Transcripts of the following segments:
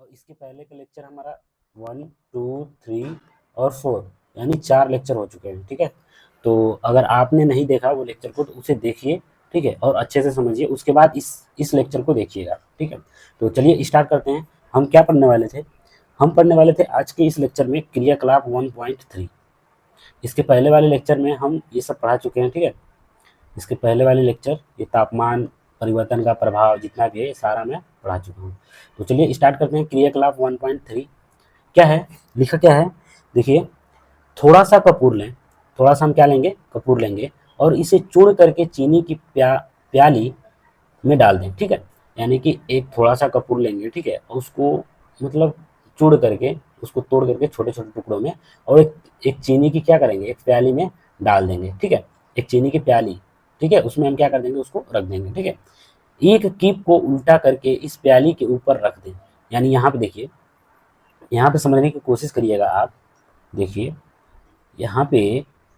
और इसके पहले का लेक्चर हमारा 1, 2, 3 और 4 यानी 4 लेक्चर हो चुके हैं। ठीक है, तो अगर आपने नहीं देखा वो लेक्चर को तो उसे देखिए, ठीक है, और अच्छे से समझिए, उसके बाद इस लेक्चर को देखिएगा। ठीक है, तो चलिए स्टार्ट करते हैं। हम क्या पढ़ने वाले थे? हम पढ़ने वाले थे आज के इस लेक्चर में क्रियाकलाप 1.3। इसके पहले वाले लेक्चर में हम ये सब पढ़ा चुके हैं। ठीक है, इसके पहले वाले लेक्चर ये तापमान परिवर्तन का प्रभाव जितना भी है ये सारा मैं पढ़ा चुका हूँ। तो चलिए स्टार्ट करते हैं। क्रियाकलाप 1.3 क्या है, लिखा क्या है, देखिए। थोड़ा सा कपूर लें, थोड़ा सा हम क्या लेंगे, कपूर लेंगे, और इसे चूड़ करके चीनी की प्याली में डाल दें। ठीक है, यानी कि एक थोड़ा सा कपूर लेंगे, ठीक है, और उसको मतलब चूड़ करके, उसको तोड़ करके छोटे छोटे टुकड़ों में, और एक चीनी की क्या करेंगे, एक प्याली में डाल देंगे। ठीक है, एक चीनी की प्याली, ठीक है, उसमें हम क्या कर देंगे, उसको रख देंगे। ठीक है, एक कीप को उल्टा करके इस प्याली के ऊपर रख दें। यानी यहाँ पे देखिए, यहाँ पे समझने की कोशिश करिएगा आप। देखिए यहाँ पे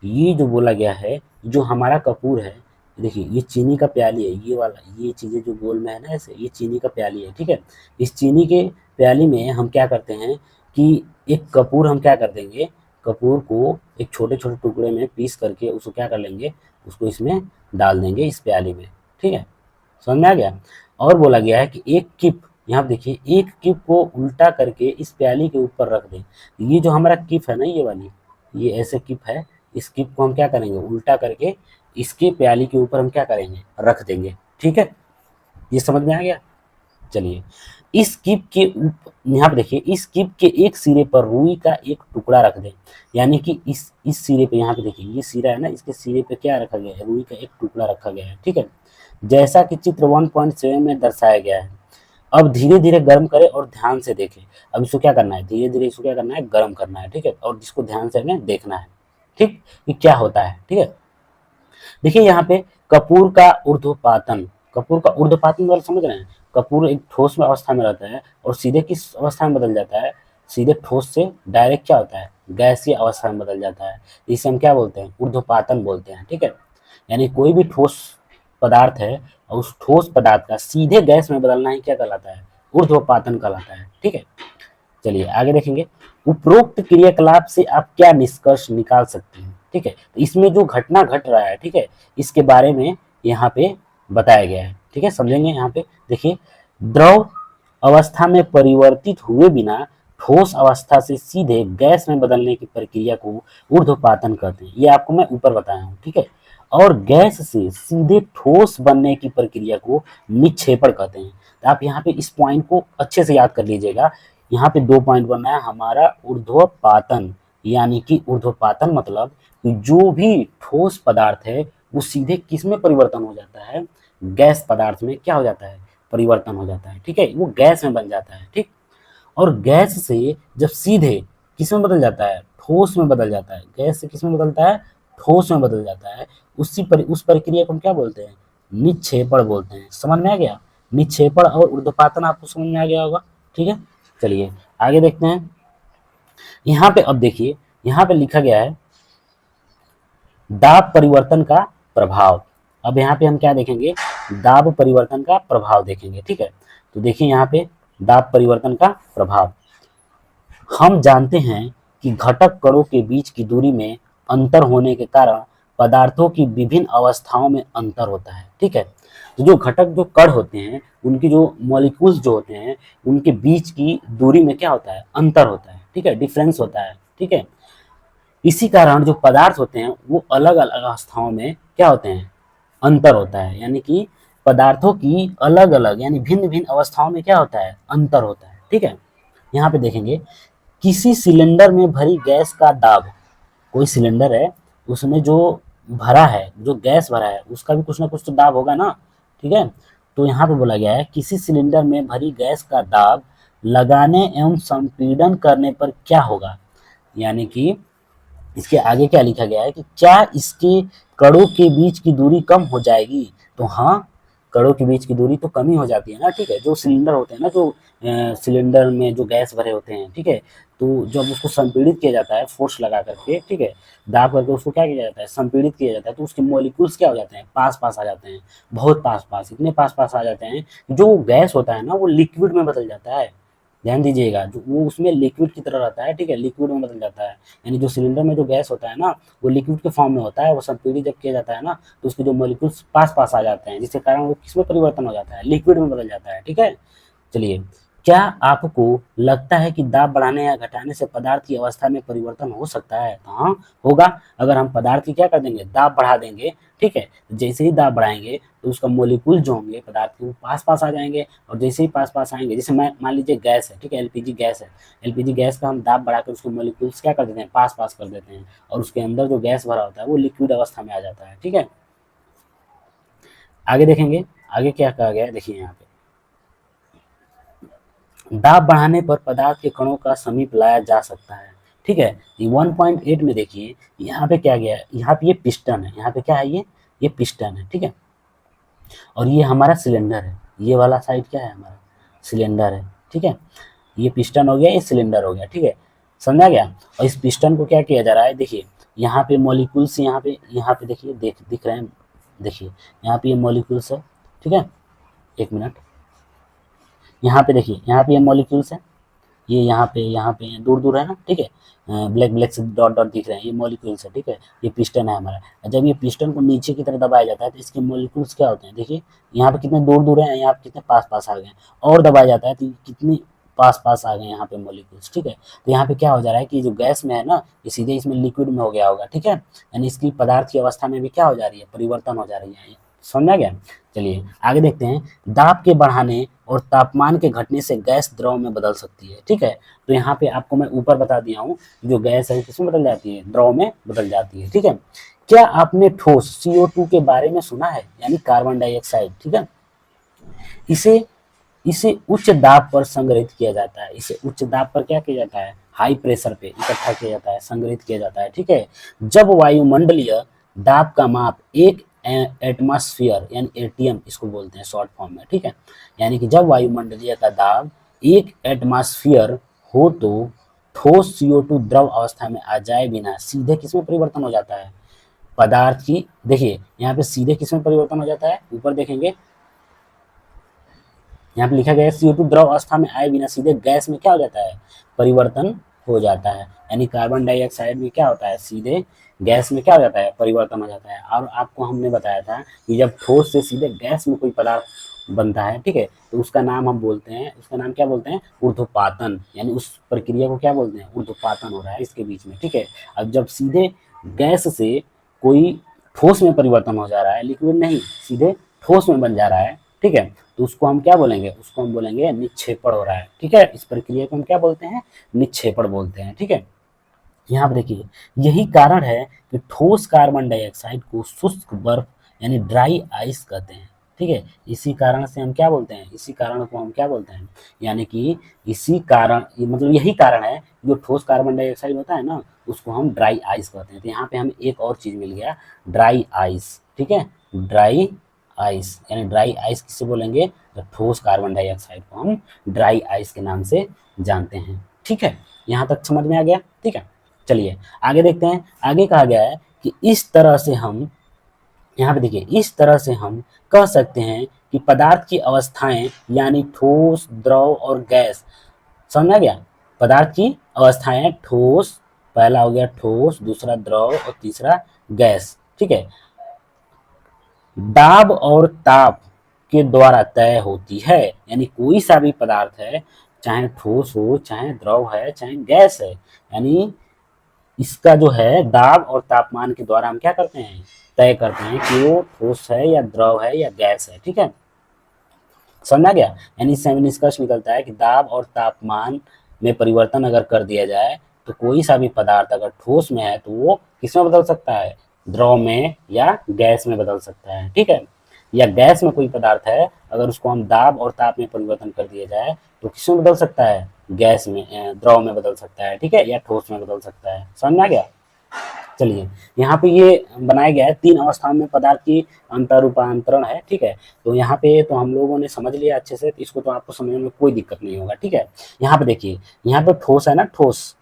ये जो बोला गया है, जो हमारा कपूर है, देखिए ये चीनी का प्याली है, ये वाला, ये चीज़ें जो गोल में है ना ऐसे, ये चीनी का प्याली है। ठीक है, इस चीनी के प्याली में हम क्या करते हैं कि एक कपूर हम क्या कर देंगे, कपूर को एक छोटे छोटे टुकड़े में पीस करके उसको क्या कर लेंगे, उसको इसमें डाल देंगे, इस प्याली में। ठीक है, समझ में आ गया। और बोला गया है कि एक किप, यहाँ देखिए, एक किप को उल्टा करके इस प्याली के ऊपर रख दें। ये जो हमारा किप है ना, ये वाली, ये ऐसे किप है, इस किप को हम क्या करेंगे, उल्टा करके इसके प्याली के ऊपर हम क्या करेंगे, रख देंगे। ठीक है, ये समझ में आ गया। चलिए, इस कीप के यहाँ पे देखिए, इस कीप के एक सिरे पर रुई का एक टुकड़ा रख दें। यानी कि इस सिरे पे, यहाँ पे देखिए ये सिरा है ना, इसके सिरे पे क्या रखा गया है, रुई का एक टुकड़ा रखा गया है। ठीक है, जैसा कि चित्र 1.7 में दर्शाया गया है। अब धीरे धीरे गर्म करें और ध्यान से देखें। अब इसको क्या करना है, धीरे धीरे इसको क्या करना है, गर्म करना है। ठीक है, और जिसको ध्यान से हमें देखना है, ठीक, कि क्या होता है। ठीक है, देखिए यहाँ पे कपूर का ऊर्ध्वपातन, कपूर का ऊर्ध्वपातन वाला समझ रहे हैं। कपूर एक ठोस में अवस्था में रहता है और सीधे किस अवस्था में बदल जाता है, सीधे ठोस से डायरेक्ट क्या होता है, गैसीय अवस्था में बदल जाता है। इसे हम क्या बोलते हैं, ऊर्ध्वपातन बोलते हैं। ठीक है, यानी कोई भी ठोस पदार्थ है और उस ठोस पदार्थ का सीधे गैस में बदलना ही क्या कहलाता है, ऊर्ध्वपातन कहलाता है। ठीक है, चलिए आगे देखेंगे। उपरोक्त क्रियाकलाप से आप क्या निष्कर्ष निकाल सकते हैं। ठीक है, तो इसमें जो घटना घट रहा है, ठीक है, इसके बारे में यहाँ पे बताया गया है। ठीक है, समझेंगे। यहाँ पे देखिए, द्रव अवस्था में परिवर्तित हुए बिना ठोस अवस्था से सीधे गैस में बदलने की प्रक्रिया को ऊर्ध्वपातन कहते हैं। ये आपको मैं ऊपर बताया हूँ। ठीक है, और गैस से सीधे ठोस बनने की प्रक्रिया को निक्षेपण कहते हैं। तो आप यहाँ पे इस पॉइंट को अच्छे से याद कर लीजिएगा। यहाँ पे 2 पॉइंट बनना है हमारा, ऊर्ध्वपातन, यानी कि ऊर्ध्वपातन मतलब कि जो भी ठोस पदार्थ है वो सीधे किस में परिवर्तन हो जाता है, गैस पदार्थ में क्या हो जाता है, परिवर्तन हो जाता है। ठीक है, वो गैस में बन जाता है। ठीक, और गैस से जब सीधे किस में बदल जाता है, ठोस में बदल जाता है। गैस से किस में बदलता है, ठोस में बदल जाता है। उस प्रक्रिया को हम क्या बोलते हैं, निक्षेपण बोलते हैं। समझ में आ गया, निक्षेपण और ऊर्ध्वपातन आपको समझ में आ गया होगा। ठीक है, चलिए आगे देखते हैं। यहाँ पे अब देखिए, यहाँ पे लिखा गया है दाब परिवर्तन का प्रभाव। अब यहाँ पे हम क्या देखेंगे, दाब परिवर्तन का प्रभाव देखेंगे। ठीक है, तो देखिए यहाँ पे दाब परिवर्तन का प्रभाव। हम जानते हैं कि घटक कणों के बीच की दूरी में अंतर होने के कारण पदार्थों की विभिन्न अवस्थाओं में अंतर होता है। ठीक है, तो जो घटक, जो कण होते हैं, उनकी जो मॉलिक्यूल्स जो होते हैं, उनके बीच की दूरी में क्या होता है, अंतर होता है। ठीक है, डिफरेंस होता है। ठीक है, इसी कारण जो पदार्थ होते हैं वो अलग अलग अवस्थाओं में क्या होते हैं, अंतर होता है। यानी कि पदार्थों की अलग अलग यानी भिन्न भिन्न अवस्थाओं में क्या होता है, अंतर होता है। ठीक है, यहाँ पे देखेंगे, किसी सिलेंडर में भरी गैस का दाब, कोई सिलेंडर है उसमें जो भरा है, जो गैस भरा है, उसका भी कुछ ना कुछ तो दाब होगा ना। ठीक है, तो यहाँ पे बोला गया है किसी सिलेंडर में भरी गैस का दाब लगाने एवं संपीड़न करने पर क्या होगा। यानी कि इसके आगे क्या लिखा गया है कि क्या इसके कणों के बीच की दूरी कम हो जाएगी। तो हाँ, कणों के बीच की दूरी तो कम ही हो जाती है ना। ठीक है, जो सिलेंडर होते हैं ना, जो सिलेंडर में जो गैस भरे होते हैं, ठीक है, तो जब उसको संपीड़ित किया जाता है फोर्स लगा करके, ठीक है, दाब करके उसको क्या किया जाता है, संपीड़ित किया जाता है, तो उसके मॉलिक्यूल्स क्या हो जाते हैं, पास पास आ जाते हैं, बहुत पास पास, इतने पास पास आ जाते हैं जो गैस होता है ना वो लिक्विड में बदल जाता है। ध्यान दीजिएगा, जो वो उसमें लिक्विड की तरह रहता है, ठीक है, लिक्विड में बदल जाता है। यानी जो सिलेंडर में जो गैस होता है ना, वो लिक्विड के फॉर्म में होता है, वो संपीड़ित जब किया जाता है ना, तो उसके जो मॉलिक्यूल्स पास पास आ जाते हैं, जिसके कारण वो किसमें परिवर्तन हो जाता है, लिक्विड में बदल जाता है, ठीक है। चलिए, क्या आपको लगता है कि दाब बढ़ाने या घटाने से पदार्थ की अवस्था में परिवर्तन हो सकता है? तो हाँ, होगा। अगर हम पदार्थ की क्या कर देंगे, दाब बढ़ा देंगे, ठीक है, जैसे ही दाब बढ़ाएंगे तो उसका मोलिक्यूल जो होंगे पदार्थ के, वो पास पास आ जाएंगे, और जैसे ही पास पास आएंगे, जैसे मैं मान लीजिए गैस है, ठीक है, एलपीजी गैस है, एलपीजी गैस का हम दाब बढ़ाकर उसके मोलिक्यूल्स क्या कर देते हैं, पास पास कर देते हैं, और उसके अंदर जो गैस भरा होता है वो लिक्विड अवस्था में आ जाता है, ठीक है। आगे देखेंगे, आगे क्या कहा गया है, देखिए यहाँ पे, दाब बढ़ाने पर पदार्थ के कणों का समीप लाया जा सकता है, ठीक है। ये 1.8 में देखिए, यहाँ पे क्या गया है, यहाँ पे ये पिस्टन है, यहाँ पे क्या है, ये पिस्टन है, ठीक है, और ये हमारा सिलेंडर है, ये वाला साइड क्या है, हमारा सिलेंडर है, ठीक है। ये पिस्टन हो गया, ये सिलेंडर हो गया, ठीक है, समझा गया। और इस पिस्टन को क्या किया जा रहा है, देखिए यहाँ पे मॉलिक्यूल्स, यहाँ पे देखिए, दिख रहे हैं, देखिए यहाँ पे ये मॉलिक्यूल्स है, ठीक है, एक मिनट, यहाँ पे देखिए, यहाँ पे ये मॉलिक्यूल्स है, ये यहाँ पे दूर दूर है ना, ठीक है, ब्लैक ब्लैक से डॉट डॉट दिख रहे हैं, ये मॉलिक्यूल्स है, ठीक है, ये पिस्टन है हमारा। जब ये पिस्टन को नीचे की तरफ दबाया जाता है तो इसके मॉलिक्यूल्स क्या होते हैं, देखिए यहाँ पे कितने दूर दूर हैं, यहाँ पे कितने पास पास आ गए हैं, और दबाया जाता है तो कितनी पास पास आ गए यहाँ पे मॉलिक्यूल्स, ठीक है। तो यहाँ पे क्या हो जा रहा है कि जो गैस में है ना, ये सीधे इसमें लिक्विड में हो गया होगा, ठीक है, यानी इसकी पदार्थ की अवस्था में भी क्या हो जा रही है, परिवर्तन हो जा रही है, समझा गया। चलिए आगे देखते हैं, दाब के बढ़ाने और तापमान के घटने से गैस द्रव में बदल सकती है, ठीक है। तो यहाँ पे आपको मैं ऊपर बता दिया हूँ, जो गैस है किसमें बदल जाती है, द्रव में बदल जाती है, ठीक है। क्या आपने ठोस CO2 के बारे में सुना है, यानी कार्बन डाइऑक्साइड, ठीक है। इसे इसे उच्च दाब पर संग्रहित किया जाता है, इसे उच्च दाब पर क्या किया जाता है, हाई प्रेशर पे इकट्ठा किया जाता है, संग्रहित किया जाता है, ठीक है। जब वायुमंडलीय दाब का माप एक एटमॉस्फेयर यानी एटीएम इसको बोलते हैं शॉर्ट फॉर्म में, ठीक है, यानी कि जब वायुमंडलीय का दाब एक एटमॉस्फेयर हो तो ठोस CO2 द्रव अवस्था में आ जाए बिना सीधे किसमें परिवर्तन हो जाता है, पदार्थ की, देखिए यहाँ पे सीधे किसमें परिवर्तन हो जाता है, ऊपर देखेंगे यहाँ पे लिखा गया है CO2 द्रव अवस्था में आए बिना सीधे गैस में क्या हो जाता है, परिवर्तन हो जाता है, यानी कार्बन डाइऑक्साइड में क्या होता है, सीधे गैस में क्या हो जाता है, परिवर्तन हो जाता है। और आपको हमने बताया था कि जब ठोस से सीधे गैस में कोई पदार्थ बनता है, ठीक है, तो उसका नाम हम बोलते हैं, उसका नाम क्या बोलते हैं, ऊर्ध्वपातन, यानी उस प्रक्रिया को क्या बोलते हैं, ऊर्ध्वपातन हो रहा है इसके बीच में, ठीक है। अब जब सीधे गैस से कोई ठोस में परिवर्तन हो जा रहा है, लिक्विड नहीं, सीधे ठोस में बन जा रहा है, ठीक है, तो उसको हम क्या बोलेंगे, उसको हम बोलेंगे निक्षेपण हो रहा है, ठीक है। इस प्रक्रिया को हम क्या बोलते हैं, निक्षेपण बोलते हैं, ठीक है। यहाँ पर देखिए, यही कारण है कि ठोस कार्बन डाइऑक्साइड को शुष्क बर्फ यानी ड्राई आइस कहते हैं, ठीक है। इसी कारण से हम क्या बोलते हैं, इसी कारण को हम क्या बोलते हैं, यानी कि इसी कारण, मतलब यही कारण है, जो ठोस कार्बन डाइऑक्साइड होता है ना, उसको हम ड्राई आइस कहते हैं। तो यहाँ पे हमें एक और चीज मिल गया, ड्राई आइस, ठीक है, ड्राई आइस, यानी ड्राई आइस किसे बोलेंगे, तो ठोस कार्बन डाइऑक्साइड को हम ड्राई आइस के नाम से जानते हैं, ठीक है। यहाँ तक समझ में आ गया, ठीक है। चलिए आगे देखते हैं, आगे कहा गया है कि इस तरह से हम, यहाँ पे देखिए, इस तरह से हम कह सकते हैं कि पदार्थ की अवस्थाएं यानी ठोस, द्रव और गैस, समझा गया, पदार्थ की अवस्थाएं ठोस, पहला हो गया ठोस, दूसरा द्रव और तीसरा गैस, ठीक है, दाब और ताप के द्वारा तय होती है। यानी कोई सा भी पदार्थ है, चाहे ठोस हो, चाहे द्रव है, चाहे गैस है, यानी इसका जो है दाब और तापमान के द्वारा हम क्या करते हैं, तय करते हैं कि वो ठोस है या द्रव है या गैस है, ठीक है, समझा गया। यानी इससे हमें निष्कर्ष निकलता है कि दाब और तापमान में परिवर्तन अगर कर दिया जाए तो कोई सा भी पदार्थ अगर ठोस में है तो वो किसमें बदल सकता है, द्रव में या गैस में बदल सकता है, ठीक है। या गैस में कोई पदार्थ है, अगर उसको हम दाब और ताप में परिवर्तन कर दिया जाए तो किसमें बदल सकता है, गैस में, द्रव में बदल सकता है, ठीक है, या ठोस में बदल सकता है, समझ में आ गया। चलिए यहाँ पे ये बनाया गया है, 3 अवस्थाओं में पदार्थ की अंतर रूपांतरण है, ठीक है। तो यहाँ पे तो हम लोगों ने समझ लिया अच्छे से, इसको तो आपको समझने में कोई दिक्कत नहीं होगा, ठीक है। यहाँ पे देखिए, यहाँ पे ठोस है ना, ठोस,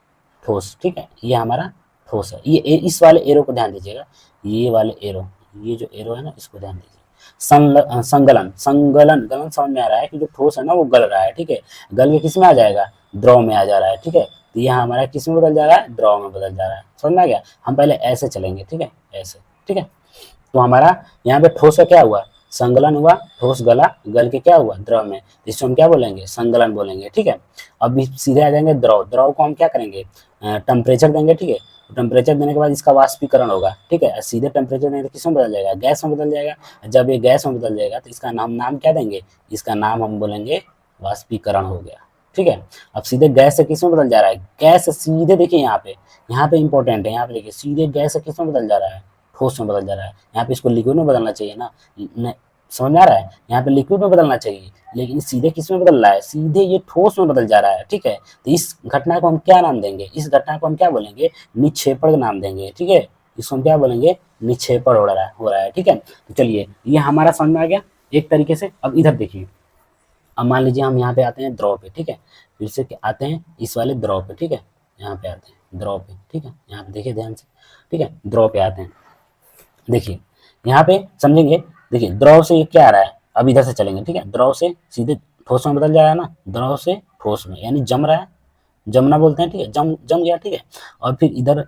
ठोस, ठीक है, ये हमारा ठोस है, ये इस वाले एरो को ध्यान दीजिएगा, ये वाले एरो, ये जो एरो है ना, इसको ध्यान दीजिए, संगलन संगलन गलन समझ में आ रहा है कि जो ठोस है ना वो गल रहा है, ठीक है, गल के किस में आ जाएगा, द्रव में आ जा रहा है, ठीक है। तो यहाँ हमारा किस में बदल जा रहा है, द्रव में बदल जा रहा है, समझ में आ गया। हम पहले ऐसे चलेंगे, ठीक है, ऐसे, ठीक है। तो हमारा यहाँ पे ठोस का क्या हुआ, संगलन हुआ, ठोस गला, गल के क्या हुआ, द्रव में, जिसको हम क्या बोलेंगे, संगलन बोलेंगे, ठीक है। अब सीधे आ जाएंगे द्रव, द्रव को हम क्या करेंगे, टेम्परेचर देंगे, ठीक है। टेम्परेचर देने के बाद इसका वाष्पीकरण होगा, ठीक है। सीधे टेम्परेचर देंगे तो किस में बदल जाएगा, गैस में बदल जाएगा। जब ये गैस में बदल जाएगा तो इसका नाम क्या देंगे, इसका नाम हम बोलेंगे वाष्पीकरण हो गया, ठीक है। अब सीधे गैस से किस में बदल जा रहा है, गैस से सीधे देखिए यहाँ पे इंपॉर्टेंट है, यहाँ पे देखिए सीधे गैस से किस में बदल जा रहा है, ठोस में बदल जा रहा है। यहाँ पे इसको लिक्विड में बदलना चाहिए ना, समझ में आ रहा है, यहाँ पे लिक्विड में बदलना चाहिए, लेकिन सीधे किस में बदल रहा है, सीधे ये ठोस में बदल जा रहा है, ठीक है। तो इस घटना को हम क्या नाम देंगे, इस घटना को हम क्या बोलेंगे, निक्षेपण नाम देंगे, ठीक है। इसको हम क्या बोलेंगे, निक्षेपण हो रहा है, ठीक है। तो चलिए ये हमारा समझ में आ गया एक तरीके से। अब इधर देखिए, अब मान लीजिए हम यहाँ पे आते हैं द्रव पे, ठीक है, फिर से आते हैं इस वाले द्रव पे, ठीक है, यहाँ पे आते हैं द्रव पे, ठीक है, यहाँ पे देखिए ध्यान से, ठीक है, द्रव पे आते हैं। देखिए यहाँ पे समझेंगे, देखिए द्रव से ये क्या आ रहा है, अब इधर से चलेंगे, ठीक है, द्रव से सीधे ठोस में बदल जाएगा ना, द्रव से ठोस में, यानी जम रहा है, जमना बोलते हैं, ठीक है, जम जम गया, ठीक है। और फिर इधर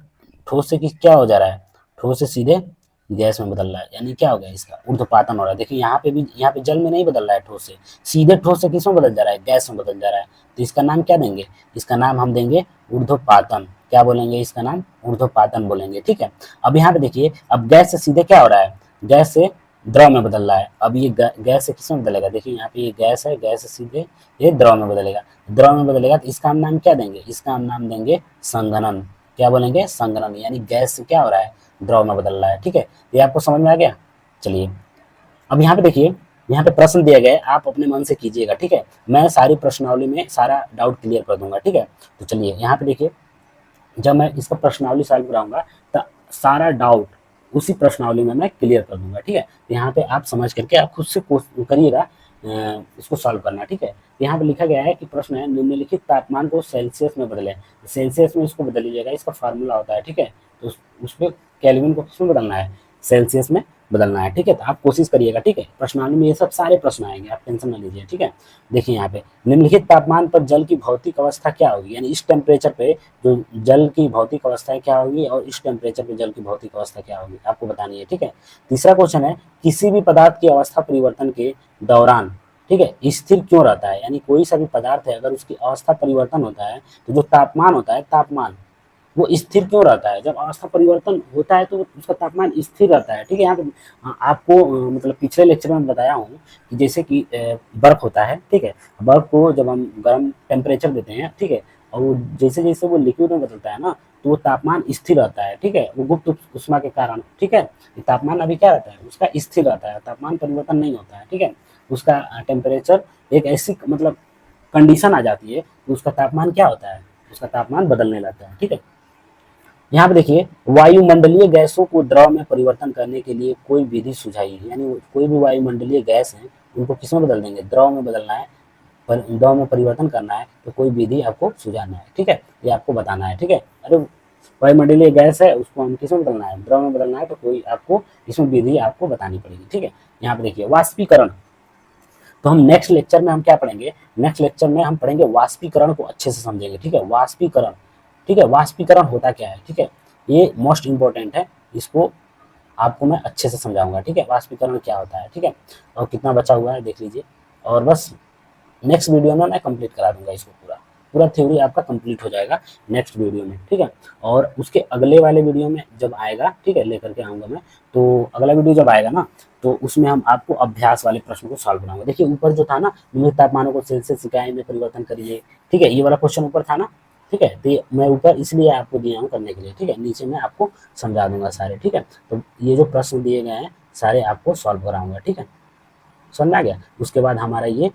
ठोस से क्या हो जा रहा है, ठोस से सीधे गैस में बदल रहा है, यानी क्या हो गया, इसका ऊर्ध्वपातन हो रहा है। देखिए यहाँ पे भी, यहाँ पे जल में नहीं बदल रहा है ठोस से, सीधे ठोस से किस में बदल जा रहा है, गैस में बदल जा रहा है। तो इसका नाम क्या देंगे, इसका नाम हम देंगे ऊर्ध्वपातन, क्या बोलेंगे, इसका नाम ऊर्ध्वपातन बोलेंगे, ठीक है। अब यहाँ पे देखिए, अब गैस से सीधे क्या हो रहा है, गैस से द्रव में बदल रहा है। अब ये गैस से किस में बदलेगा, देखिए यहाँ पे ये गैस है, गैस से सीधे ये द्रव में बदलेगा, द्रव में बदलेगा। तो इसका हम नाम क्या देंगे, इसका हम नाम देंगे संघनन, क्या बोलेंगे, संघनन, यानी गैस से क्या हो रहा है, द्रव में बदल रहा है, ठीक है। ये आपको समझ में आ गया। चलिए अब यहाँ पे देखिए, यहाँ पे प्रश्न दिया गया है, आप अपने मन से कीजिएगा, ठीक है। मैं सारी प्रश्नावली में सारा डाउट क्लियर कर दूंगा, ठीक है। तो चलिए यहाँ पे देखिए, जब मैं इसका प्रश्नावली सॉल्व कराऊंगा तो सारा डाउट उसी प्रश्नावली में मैं क्लियर कर दूंगा, ठीक है। तो यहाँ पे आप समझ करके आप खुद से करिएगा इसको सॉल्व करना, ठीक है। यहाँ पे लिखा गया है कि प्रश्न है, निम्नलिखित तापमान को सेल्सियस में बदलें, सेल्सियस में इसको बदल लीजिएगा, इसका फार्मूला होता है, ठीक है। तो उस पर केल्विन को किसमें बदलना है, सेल्सियस में बदलना है, ठीक है। तो आप कोशिश करिएगा, ठीक है। प्रश्नावली में ये सब सारे प्रश्न आएंगे, आप टेंशन ना लीजिए, ठीक है। देखिए यहाँ पे निम्नलिखित तापमान पर जल की भौतिक अवस्था क्या होगी, यानी इस टेम्परेचर पे जो जल की भौतिक अवस्था क्या होगी और इस टेम्परेचर पे जल की भौतिक अवस्था क्या होगी, आपको बतानी है, ठीक है। तीसरा क्वेश्चन है, किसी भी पदार्थ की अवस्था परिवर्तन के दौरान, ठीक है, स्थिर क्यों रहता है, यानी कोई सा भी पदार्थ है अगर उसकी अवस्था परिवर्तन होता है तो जो तापमान होता है, तापमान वो स्थिर क्यों रहता है, जब अवस्था परिवर्तन होता है तो उसका तापमान स्थिर रहता है, ठीक है। यहाँ पे आपको मतलब पिछले लेक्चर में बताया हूँ कि जैसे कि बर्फ होता है, ठीक है, बर्फ को जब हम गर्म टेम्परेचर देते हैं, ठीक है, और वो जैसे जैसे वो लिक्विड में बदलता है ना तो वो तापमान स्थिर रहता है, ठीक है, वो गुप्त उष्मा के कारण, ठीक है। तापमान अभी क्या रहता है, उसका स्थिर रहता है, तापमान परिवर्तन नहीं होता है, ठीक है। उसका टेम्परेचर एक ऐसी मतलब कंडीशन आ जाती है कि उसका तापमान क्या होता है, उसका तापमान बदलने लगता है, ठीक है। यहाँ पे देखिए, वायुमंडलीय गैसों को द्रव में परिवर्तन करने के लिए कोई विधि सुझाई है, यानी कोई भी वायुमंडलीय गैस है उनको किस में बदल देंगे, द्रव में बदलना है, द्रव में परिवर्तन करना है तो कोई विधि आपको सुझाना है, ठीक है, ये आपको बताना है, ठीक है। अरे वायुमंडलीय गैस है उसको हम किस में बदलना है, द्रव में बदलना है, तो कोई आपको इसमें विधि आपको बतानी पड़ेगी, ठीक है। यहाँ पे देखिए वाष्पीकरण, तो हम नेक्स्ट लेक्चर में हम क्या पढ़ेंगे, नेक्स्ट लेक्चर में हम पढ़ेंगे वाष्पीकरण को अच्छे से समझेंगे, ठीक है, वाष्पीकरण, ठीक है, वाष्पीकरण होता क्या है, ठीक है, ये मोस्ट इंपॉर्टेंट है, इसको आपको मैं अच्छे से समझाऊंगा, ठीक है, वाष्पीकरण क्या होता है, ठीक है। और कितना बचा हुआ है देख लीजिए, और बस नेक्स्ट वीडियो में मैं कंप्लीट करा दूंगा इसको, पूरा पूरा थ्योरी आपका कंप्लीट हो जाएगा नेक्स्ट वीडियो में, ठीक है। और उसके अगले वाले वीडियो में जब आएगा, ठीक है, लेकर के आऊँगा मैं, तो अगला वीडियो जब आएगा ना तो उसमें हम आपको अभ्यास वाले प्रश्न को सॉल्व बनाएंगे। देखिए ऊपर जो था ना, निम्नलिखित तापमानों को सेल्सियस इकाई में परिवर्तन करिए, ठीक है, ये वाला क्वेश्चन ऊपर था ना, ठीक है। तो मैं ऊपर इसलिए आपको दिया हूँ करने के लिए, ठीक है, नीचे मैं आपको समझा दूंगा सारे, ठीक है। तो ये जो प्रश्न दिए गए हैं सारे आपको सॉल्व कराऊंगा, ठीक है, समझ आ गया। उसके बाद हमारा ये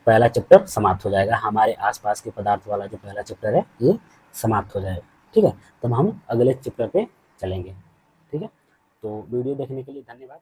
पहला चैप्टर समाप्त हो जाएगा, हमारे आसपास के पदार्थ वाला जो पहला चैप्टर है ये समाप्त हो जाएगा, ठीक है। तब हम अगले चैप्टर पे चलेंगे, ठीक है। तो वीडियो देखने के लिए धन्यवाद।